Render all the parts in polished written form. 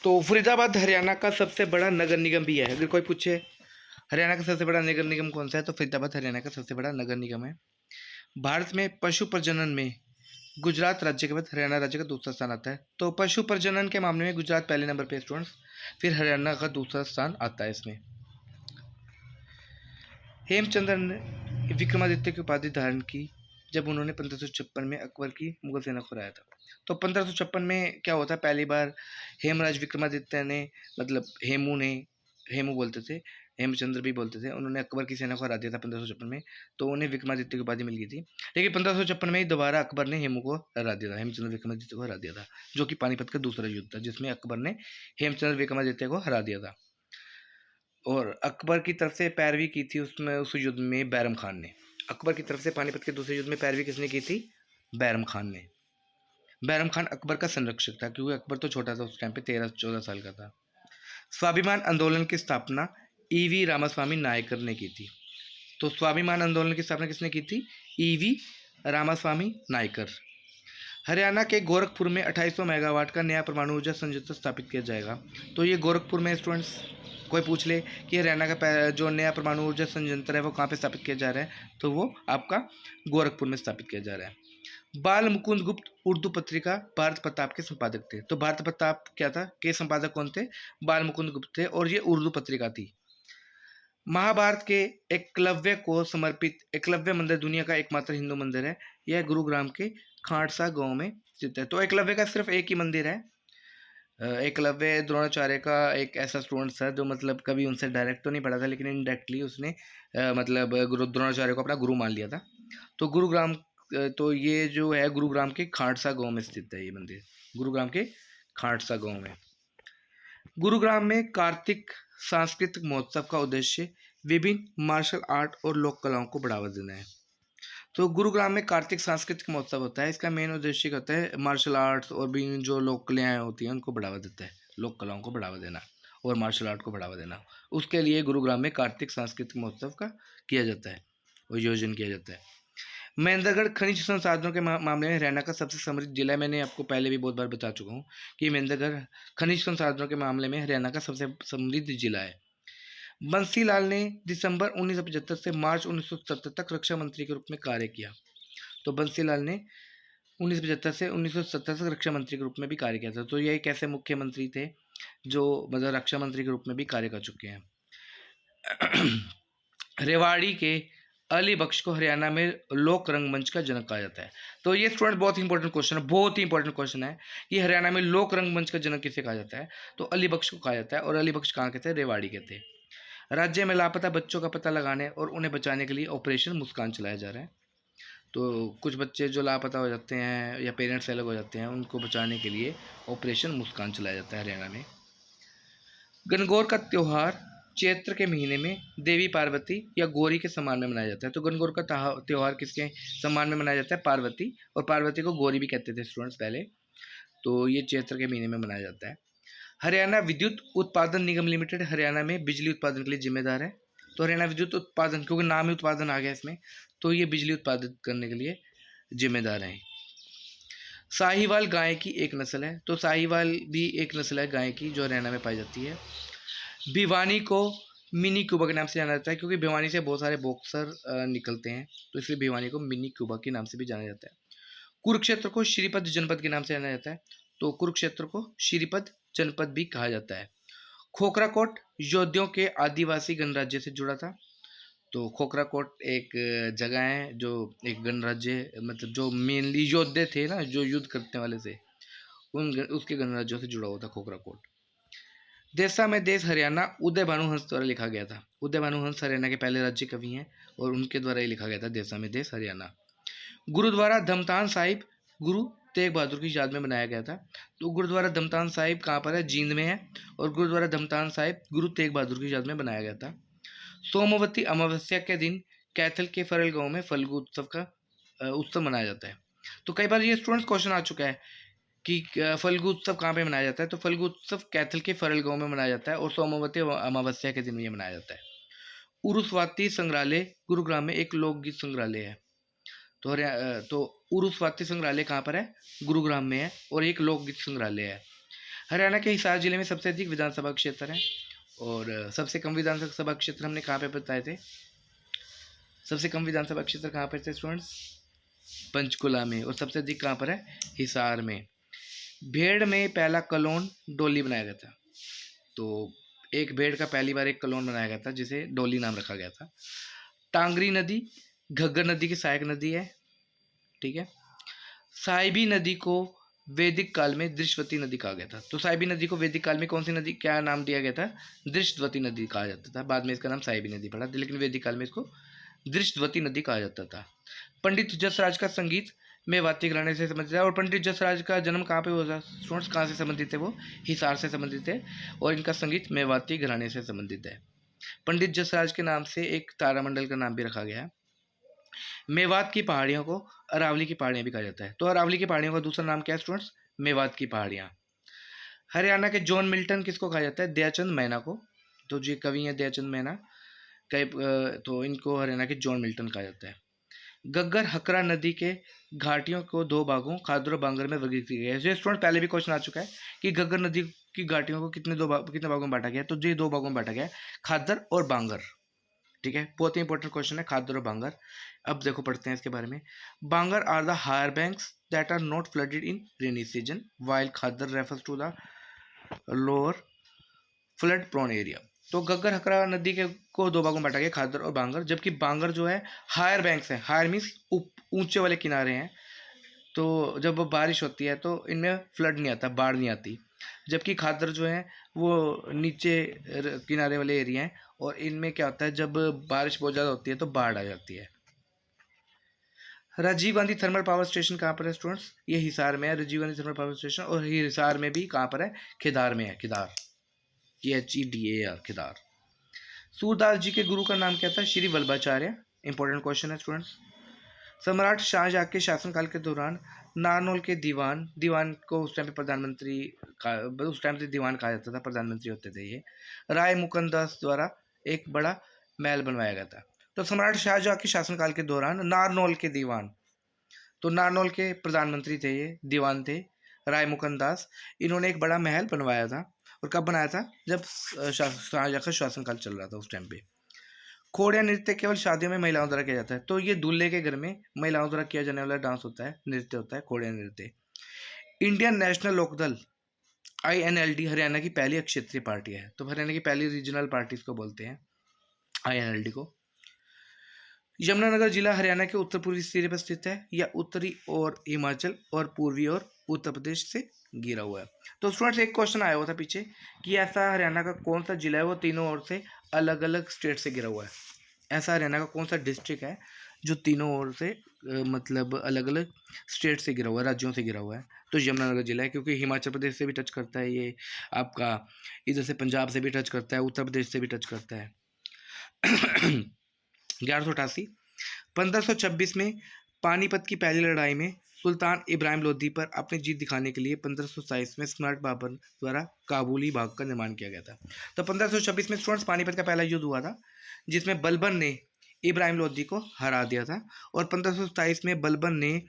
तो फरीदाबाद हरियाणा का सबसे बड़ा नगर निगम भी है। अगर कोई पूछे हरियाणा का सबसे बड़ा नगर निगम कौन सा है, तो फरीदाबाद हरियाणा का सबसे बड़ा नगर निगम है। भारत में पशु प्रजनन में गुजरात राज्य के बाद हरियाणा राज्य का दूसरा स्थान आता है। तो पशु प्रजनन के मामले में गुजरात पहले नंबर पे स्टूडेंट्स, फिर हरियाणा का दूसरा स्थान आता है इसमें। हेमचंद्र ने विक्रमादित्य की उपाधि धारण की जब उन्होंने 1556 में अकबर की मुगल सेना को हराया था। तो 1556 में क्या होता है, पहली बार हेमराज विक्रमादित्य ने, मतलब हेमू बोलते थे, हेमचंद्र भी बोलते थे, उन्होंने अकबर की सेना को हरा दिया था 1556 में। तो उन्हें विक्रमादित्य की उपाधि मिल गई थी। लेकिन 1556 में ही दोबारा अकबर ने हेमू को हरा दिया था, हेमचंद्र विक्रमादित्य को हरा दिया था, जो कि पानीपत का दूसरा युद्ध था जिसमें अकबर ने हेमचंद्र विक्रमादित्य को हरा दिया था। और अकबर की तरफ से पैरवी की थी उसमें, उस युद्ध में बैरम खान ने। अकबर की तरफ से पानीपत के दूसरे युद्ध में पैरवी किसने की थी? बैरम खान ने। बैरम खान अकबर का संरक्षक था, क्योंकि अकबर तो छोटा था उस टाइम पे, 13-14 साल का था। स्वाभिमान आंदोलन की स्थापना ईवी रामास्वामी नायकर ने की थी। तो स्वाभिमान आंदोलन की स्थापना किसने की थी? ईवी रामास्वामी नायकर। हरियाणा के गोरखपुर में 2800 मेगावाट का नया परमाणु ऊर्जा संयंत्र स्थापित किया जाएगा। तो ये गोरखपुर में स्टूडेंट्स, कोई पूछ ले कि हरियाणा का जो नया परमाणु ऊर्जा संयंत्र है वो कहाँ पे स्थापित किया जा रहा है, तो वो आपका गोरखपुर में स्थापित किया जा रहा है। बाल मुकुंद गुप्त उर्दू पत्रिका भारत प्रताप के संपादक थे। तो भारत प्रताप क्या था के संपादक कौन थे? बाल मुकुंद गुप्त थे, और ये उर्दू पत्रिका थी। महाभारत के एकलव्य को समर्पित एकलव्य मंदिर दुनिया का एकमात्र हिंदू मंदिर है। यह गुरुग्राम के खांडसा गांव में स्थित है। तो एकलव्य का सिर्फ एक ही मंदिर है। एकलव्य द्रोणाचार्य का एक ऐसा स्टूडेंट था जो मतलब कभी उनसे डायरेक्ट तो नहीं पढ़ा था, लेकिन इनडायरेक्टली उसने मतलब गुरु द्रोणाचार्य को अपना गुरु मान लिया था। तो गुरुग्राम, तो ये जो है गुरुग्राम के खांडसा गांव में स्थित है ये मंदिर, गुरुग्राम के खांडसा गांव में। गुरुग्राम में कार्तिक सांस्कृतिक महोत्सव का उद्देश्य विभिन्न मार्शल आर्ट और लोक कलाओं को बढ़ावा देना है। तो गुरुग्राम में कार्तिक सांस्कृतिक महोत्सव होता है। इसका मेन उद्देश्य होता है मार्शल आर्ट्स और भी जो लोक कलाएँ होती हैं उनको बढ़ावा देता है, लोक कलाओं को बढ़ावा देना और मार्शल आर्ट को बढ़ावा देना। उसके लिए गुरुग्राम में कार्तिक सांस्कृतिक महोत्सव का किया जाता है, आयोजन किया जाता है। महेंद्रगढ़ खनिज संसाधनों के मामले में हरियाणा का सबसे समृद्ध जिला है। मैंने आपको पहले भी बहुत बार बता चुका हूँ कि महेंद्रगढ़ खनिज संसाधनों के मामले में हरियाणा का सबसे समृद्ध जिला है। बंसीलाल ने दिसंबर 1975 से मार्च 1970 तक रक्षा मंत्री के रूप में कार्य किया। तो बंसीलाल ने 1975 से 1970 तक रक्षा मंत्री के रूप में भी कार्य किया था। तो ये एक ऐसे मुख्यमंत्री थे जो मतलब रक्षा मंत्री के रूप में भी कार्य कर चुके हैं। रेवाड़ी के अली बख्श को हरियाणा में लोक रंगमंच का जनक कहा जाता है। तो ये स्टूडेंट बहुत ही इंपॉर्टेंट क्वेश्चन है, बहुत ही इंपॉर्टेंट क्वेश्चन है कि हरियाणा में लोक रंगमंच का जनक किसे कहा जाता है, तो अली बख्श को कहा जाता है। और अली बख्श कहाँ के थे? रेवाड़ी के थे। राज्य में लापता बच्चों का पता लगाने और उन्हें बचाने के लिए ऑपरेशन मुस्कान चलाया जा रहा है। तो कुछ बच्चे जो लापता हो जाते हैं या पेरेंट्स अलग हो जाते हैं, उनको बचाने के लिए ऑपरेशन मुस्कान चलाया जाता है हरियाणा में। गणगौर का त्यौहार चैत्र के महीने में देवी पार्वती या गौरी के सम्मान में मनाया जाता है। तो गणगौर का त्यौहार किसके सम्मान में मनाया जाता है? पार्वती, और पार्वती को गौरी भी कहते थे स्टूडेंट्स पहले। तो ये चैत्र के महीने में मनाया जाता है। हरियाणा विद्युत उत्पादन निगम लिमिटेड हरियाणा में बिजली उत्पादन के लिए जिम्मेदार है। तो हरियाणा विद्युत उत्पादन, क्योंकि नाम ही उत्पादन आ गया इसमें, तो ये बिजली उत्पादित करने के लिए जिम्मेदार हैं। साहिवाल गाय की एक नस्ल है। तो साहिवाल भी एक नस्ल है गाय की जो हरियाणा में पाई जाती है। भिवानी को मिनी क्यूबा के नाम से जाना जाता है, क्योंकि भिवानी से बहुत सारे बॉक्सर निकलते हैं, तो इसलिए भिवानी को मिनी क्यूबा के नाम से भी जाना जाता है। कुरुक्षेत्र को श्रीपद जनपद के नाम से जाना जाता है। तो कुरुक्षेत्र को श्रीपद जनपद भी कहा जाता है। खोखरा कोट योद्धियों के आदिवासी गणराज्य से जुड़ा था। तो खोखरा कोट एक जगह है जो एक गणराज्य, मतलब जो मेनली योद्धे थे ना, जो युद्ध करने वाले थे, उसके गणराज्यों से जुड़ा हुआ था खोखरा कोट। देशा में देश हरियाणा उदय भानु हंस द्वारा लिखा गया था। उदय भानु हंस हरियाणा के पहले राज्य कवि हैं और उनके द्वारा ही लिखा गया था देशा में देश हरियाणा। गुरुद्वारा धमतान साहिब गुरु तेग बहादुर की याद में बनाया गया था। तो गुरुद्वारा धमतान साहिब कहाँ पर है? जींद में है, और गुरुद्वारा धमतान साहिब गुरु तेग बहादुर की याद में बनाया गया था। सोमवती अमावस्या के दिन कैथल के फरल गांव में फल्गु उत्सव का उत्सव मनाया जाता है। तो कई बार ये स्टूडेंट्स क्वेश्चन आ चुका है कि फल्गु उत्सव कहाँ पे मनाया जाता है, तो फल्गु उत्सव कैथल के फरल गांव में मनाया जाता है और सोमवती अमावस्या के दिन ये मनाया जाता है। उरुस्वाती संग्रहालय गुरुग्राम में एक लोकगीत संग्रहालय है। तो उरुस्वाती संग्रहालय कहाँ पर है? गुरुग्राम में है, और एक लोकगीत संग्रहालय है। हरियाणा के हिसार जिले में सबसे अधिक विधानसभा क्षेत्र हैं और सबसे कम विधानसभा क्षेत्र हमने कहाँ पे बताए थे? सबसे कम विधानसभा क्षेत्र कहाँ पर थे स्टूडेंट्स? पंचकुला में। और सबसे अधिक कहाँ पर है? हिसार में। भेड़ में पहला कलोन डोली बनाया गया था। तो एक भेड़ का पहली बार एक कलोन बनाया गया था जिसे डोली नाम रखा गया था। टांगरी नदी घग्गर नदी की सहायक नदी है, ठीक है। साहिबी नदी को वैदिक काल में दृश्यवती नदी कहा गया था। तो साहिबी नदी को वैदिक काल में कौन सी नदी क्या नाम दिया गया था? दृश्यवती नदी कहा जाता था। बाद में इसका नाम साहिबी नदी पड़ा, लेकिन वैदिक काल में इसको दृश्यवती नदी कहा जाता था। पंडित जसराज का संगीत मेवाती घराने से संबंधित है। और पंडित जसराज का जन्म कहाँ पे हुआ था स्टूडेंट्स? कहाँ से संबंधित है वो? हिसार से संबंधित है और इनका संगीत मेवाती घराने से संबंधित है। पंडित जसराज के नाम से एक तारामंडल का नाम भी रखा गया है। मेवात की पहाड़ियों को अरावली की पहाड़ियाँ भी कहा जाता है। तो अरावली की पहाड़ियों का दूसरा नाम क्या है स्टूडेंट्स? मेवात की पहाड़ियाँ। हरियाणा के जॉन मिल्टन किसको कहा जाता है? दयाचंद मैना को। तो जो कवि हैं दयाचंद मैना तो इनको हरियाणा के जॉन मिल्टन कहा जाता है। गग्गर हकरा नदी के घाटियों को दो भागों खादर और बांगर में वर्गीकृत किया गया है। जो स्टूडेंट पहले भी क्वेश्चन आ चुका है कि गग्गर नदी की घाटियों को कितने भागों में बांटा गया है? तो ये दो भागों में बांटा गया है, खादर और बांगर, ठीक है। बहुत ही इंपॉर्टेंट क्वेश्चन है खादर और बांगर। अब देखो पढ़ते हैं इसके बारे में। Bangar are the higher banks that are not flooded in rainy season while Khadar refers to the lower flood prone area. तो गग्गर हकरा नदी के को दो भागों में बांटा गया, खादर और बांगर, जबकि बांगर जो है हायर बैंक्स है। हायर मीन्स ऊंचे वाले किनारे हैं, तो जब बारिश होती है तो इनमें फ्लड नहीं आता, बाढ़ नहीं आती। जबकि खादर जो है वो नीचे किनारे वाले एरिया हैं और इनमें क्या होता है, जब बारिश बहुत ज़्यादा होती है तो बाढ़ आ जाती है। Rajiv Gandhi thermal power station कहाँ पर है स्टूडेंट्स? ये हिसार में है Rajiv Gandhi thermal power station. और ये हिसार में भी कहाँ पर है? खिदार में है, खिदार, KHEDAR, खिदार। सूरदास जी के गुरु का नाम क्या था? श्री वल्लभाचार्य। इंपॉर्टेंट क्वेश्चन है स्टूडेंट्स। सम्राट शाहजहां के शासनकाल के दौरान नारनौल के दीवान को उस टाइम पे प्रधानमंत्री का, उस टाइम से दीवान कहा जाता था, प्रधानमंत्री होते थे ये, राय मुकुंदास द्वारा एक बड़ा महल बनवाया गया था। तो सम्राट शाहजहां के शासनकाल के दौरान नारनौल के दीवान, तो नारनौल के प्रधानमंत्री थे, ये दीवान थे राय मुकुंदास, इन्होंने एक बड़ा महल बनवाया था। और कब बनाया था? जब शाहजहां का शासनकाल चल रहा था उस टाइम पे। खोड़िया नृत्य केवल शादियों में महिलाओं द्वारा किया जाता है। तो ये दूल्हे के घर में महिलाओं द्वारा किया जाने वाला डांस होता है, नृत्य होता है, खोड़िया नृत्य। Indian national Lokdal INLD Haryana की पहली क्षेत्रीय पार्टी है। तो हरियाणा की पहली रीजनल पार्टी इसको बोलते हैं, INLD को। यमुनानगर जिला हरियाणा के उत्तर पूर्वी सिरे पर स्थित है, या उत्तरी और हिमाचल और पूर्वी और उत्तर प्रदेश से घिरा हुआ है। तो स्टूडेंट्स एक क्वेश्चन आया हुआ था पीछे कि ऐसा हरियाणा का कौन सा जिला है वो तीनों ओर से अलग अलग स्टेट से घिरा हुआ है? ऐसा हरियाणा का कौन सा डिस्ट्रिक्ट है जो तीनों ओर से मतलब अलग अलग स्टेट से घिरा हुआ है, राज्यों से घिरा हुआ है? तो यमुनानगर जिला है, क्योंकि हिमाचल प्रदेश से भी टच करता है ये, आपका इधर से पंजाब से भी टच करता है, उत्तर प्रदेश से भी टच करता है। 1188 1526 में पानीपत की पहली लड़ाई में सुल्तान इब्राहिम लोदी पर अपनी जीत दिखाने के लिए 1527 में सम्राट बाबर द्वारा काबुली बाग का निर्माण किया गया था। तो 1526 में स्टूडेंट्स पानीपत का पहला युद्ध हुआ था जिसमें बलबन ने इब्राहिम लोदी को हरा दिया था। और 1527 में बलबन ने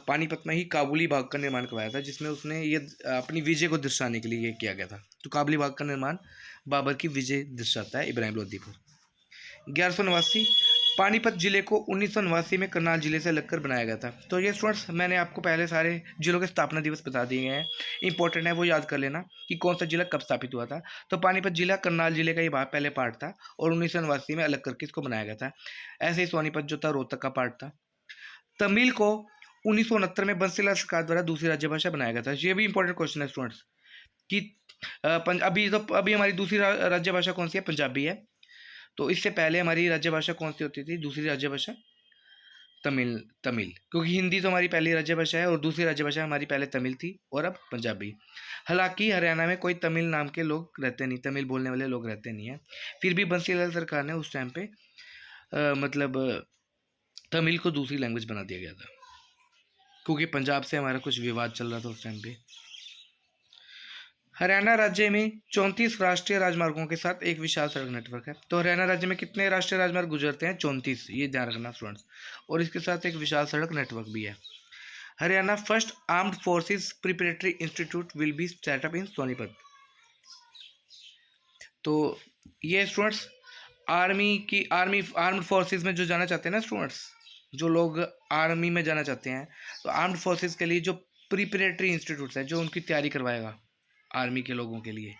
पानीपत में ही काबुली बाग का निर्माण करवाया था, जिसमें उसने ये अपनी विजय को दर्शाने के लिए ये किया गया था। तो काबुली बाग का निर्माण बाबर की विजय दर्शाता है इब्राहिम लोदी पर। 1189 पानीपत जिले को 1989 में करनाल जिले से अलग कर बनाया गया था। तो ये स्टूडेंट्स मैंने आपको पहले सारे जिलों के स्थापना दिवस बता दिए हैं, इंपॉर्टेंट है वो याद कर लेना कि कौन सा जिला कब स्थापित हुआ था। तो पानीपत जिला करनाल जिले का ही पहले पार्ट था और 1989 में अलग करके इसको बनाया गया था। ऐसे ही सोनीपत जो था रोहतक का पार्ट था। तमिल को 1969 में बंसीलाल सरकार द्वारा दूसरी राज्य भाषा बनाया गया था। ये भी इंपॉर्टेंट क्वेश्चन है स्टूडेंट्स कि अभी हमारी दूसरी राज्य भाषा कौन सी है? पंजाबी है। तो इससे पहले हमारी राज्य भाषा कौन सी होती थी? दूसरी राज्य भाषा तमिल, क्योंकि हिंदी तो हमारी पहली राज्य भाषा है और दूसरी राज्य भाषा हमारी पहले तमिल थी और अब पंजाबी। हालांकि हरियाणा में कोई तमिल नाम के लोग रहते नहीं, तमिल बोलने वाले लोग रहते नहीं हैं। फिर भी बंसीलाल सरकार ने उस टाइम पे मतलब तमिल को दूसरी लैंग्वेज बना दिया गया था, क्योंकि पंजाब से हमारा कुछ विवाद चल रहा था उस टाइम पे। हरियाणा राज्य में 34 राष्ट्रीय राजमार्गों के साथ एक विशाल सड़क नेटवर्क है। तो हरियाणा राज्य में कितने राष्ट्रीय राजमार्ग गुजरते हैं? 34, ये ध्यान रखना स्टूडेंट्स। और इसके साथ एक विशाल सड़क नेटवर्क भी है। Haryana first armed forces preparatory institute will be set up in Sonipat. तो ये स्टूडेंट्स आर्म्ड फोर्सेस में जो जाना चाहते हैं ना स्टूडेंट्स, जो लोग आर्मी में जाना चाहते हैं, तो आर्म्ड फोर्सेस के लिए जो प्रिपरेटरी इंस्टीट्यूट्स है जो उनकी तैयारी करवाएगा आर्मी के लोगों के लिए,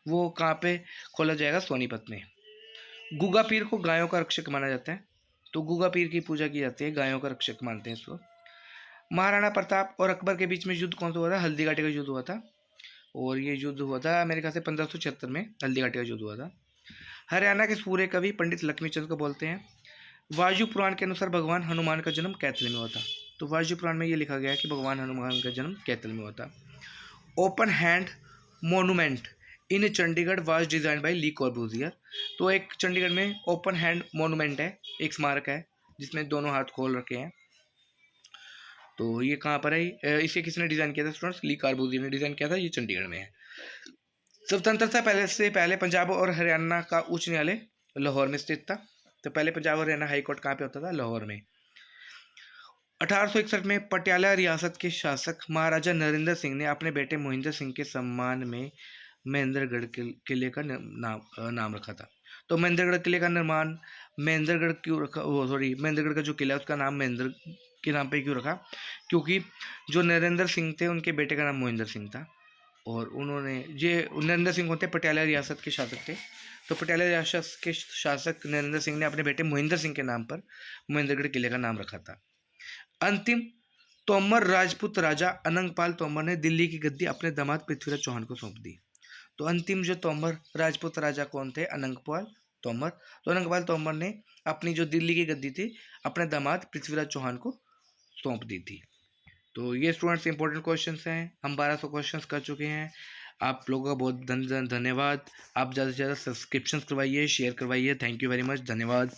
वो कहाँ पे खोला जाएगा? सोनीपत में। गुगा पीर को गायों का रक्षक माना जाता है, तो गुगा पीर की पूजा की जाती है, गायों का रक्षक मानते हैं इसको। महाराणा प्रताप और अकबर के बीच में युद्ध कौन सा हुआ था? हल्दी घाटी का युद्ध हुआ था, और ये युद्ध हुआ था मेरे ख्याल से 1576 में हल्दी घाटी का युद्ध हुआ था। हरियाणा के सूर्य कवि पंडित लक्ष्मीचंद को बोलते हैं। वायु पुराण के अनुसार भगवान हनुमान का जन्म कैथल में हुआ था, तो वायु पुराण में ये लिखा गया है कि भगवान हनुमान का जन्म कैथल में हुआ था। Open hand monument in Chandigarh was design by Le Corbusier, तो एक चंडीगढ़ में ओपन हैंड मोनूमेंट है, एक स्मारक है जिसमें दोनों हाथ खोल रखे हैं, तो ये कहाँ पर है? इसे किसने डिज़ाइन किया था स्टूडेंट्स? ली कॉर्बूजियर ने डिज़ाइन किया था, ये चंडीगढ़ में है। स्वतंत्रता पहले पंजाब और हरियाणा का उच्च न्यायालय लाहौर में स्थित था, तो पहले पंजाब और हरियाणा हाई कोर्ट कहाँ पे होता था? लाहौर में। 1861 में पटियाला रियासत के शासक महाराजा नरेंद्र सिंह ने अपने बेटे मोहिंदर सिंह के सम्मान में महेंद्रगढ़ किले का नाम रखा था। तो महेंद्रगढ़ किले का निर्माण महेंद्रगढ़ क्यों रखा? महेंद्रगढ़ का जो किला है उसका नाम महेंद्र के नाम पे क्यों रखा? क्योंकि जो नरेंद्र सिंह थे उनके बेटे का नाम मोहिंदर सिंह था, और उन्होंने नरेंद्र सिंह होते पटियाला रियासत के शासक थे, तो पटियाला रियासत के शासक नरेंद्र सिंह ने अपने बेटे मोहिंदर सिंह के नाम पर महेंद्रगढ़ किले का नाम रखा था। अंतिम तोमर राजपूत राजा अनंगपाल तोमर ने दिल्ली की गद्दी अपने दामाद पृथ्वीराज चौहान को सौंप दी। तो अंतिम जो तोमर राजपूत राजा कौन थे? अनंगपाल तोमर। तो अनंगपाल तोमर ने अपनी जो दिल्ली की गद्दी थी अपने दामाद पृथ्वीराज चौहान को सौंप दी थी। तो ये स्टूडेंट्स इंपॉर्टेंट क्वेश्चंस हैं, हम 1200 क्वेश्चंस कर चुके हैं। आप लोगों का बहुत धन्यवाद। आप ज़्यादा से ज़्यादा सब्सक्रिप्शन करवाइए, शेयर करवाइए। थैंक यू वेरी मच, धन्यवाद।